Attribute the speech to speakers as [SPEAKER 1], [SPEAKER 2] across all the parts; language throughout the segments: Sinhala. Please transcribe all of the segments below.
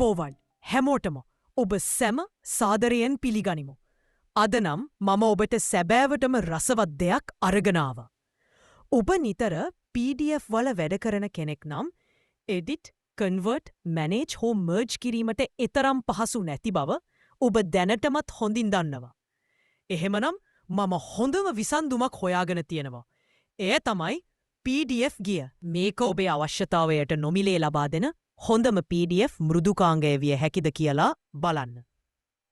[SPEAKER 1] අයිබෝවන් හැමෝටම ඔබ සැම සාදරයෙන් පිළිගනිමු. අදනම් මම ඔබට සැබෑවටම රසවත් දෙයක් අරගෙනාව. ඔබ නිතර PDF වල වැඩ කරන කෙනෙක් නම් එඩිට්, කන්වර්ට්, මැනේජ් හෝ මර්ජ් කිරීමට එතරම් පහසු නැති බව ඔබ දැනටමත් හොඳින් දන්නවා. එහෙමනම් මම හොඳම විසන්දුමක් හොයාගෙන තියෙනවා. එය තමයි PDF ගිය. මේක ඔබේ අවශ්‍යතාවයට නොමිලේ ලබා දෙන හොඳම PDF මෘදුකාංගය විය හැකිද කියලා බලන්න.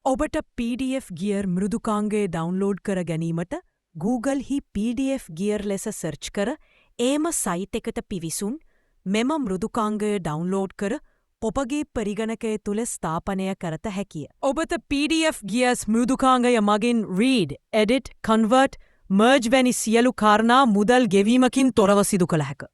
[SPEAKER 1] ඔබට PDF ගියර් මෘදුකාංගය ඩවුන්ලෝඩ් කර ගැනීමට Google හි PDF ගියර් ලෙස සර්ච් කර ඒම සයිට් එකට පිවිසුන් මෙම මෘදුකාංගය ඩවුන්ලෝඩ් කර ඔබගේ පරිගණකය තුළ ස්ථාපනය කරත හැකිය. ඔබට PDF ගියර්ස් මෘදුකාංගය මගින් රීඩ්, එඩිට්, කන්වර්ට්, මර්ජ් වැනි සියලු කාරණා මුදල් ගෙවීමකින් තොරව සිදු කළ හැක.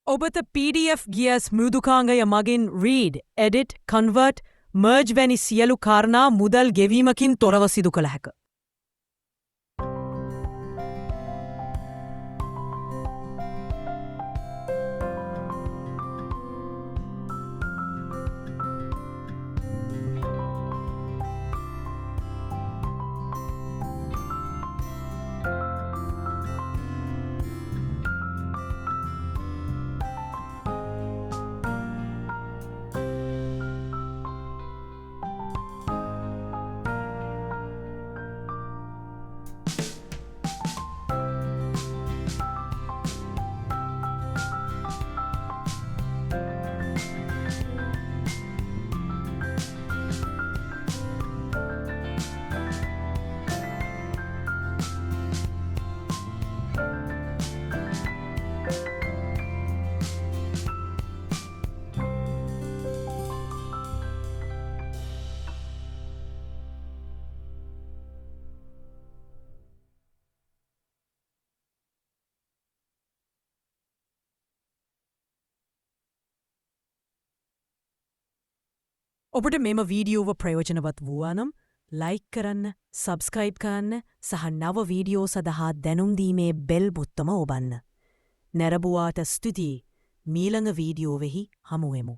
[SPEAKER 1] ඔබට PDF ගියර්ස් මෘදුකාංගය මගින් රීඩ්, එඩිට්, කන්වර්ට්, මර්ජ් වැනි සියලු කාරණා මුදල් ගෙවීමකින් තොරව සිදු කළ හැක. ඔබට මෙම වීඩියෝව ප්‍රයෝජනවත් වූවානම් ලයික් කරන්න, සබස්ක්‍රයිබ් කරන්න සහ නව වීඩියෝ සඳහා දැනුම්දීමේ බෙල් බොත්තම ඔබන්න. නැරඹුවාට ස්තුතියි. මීළඟ වීඩියෝවෙහි හමුවෙමු.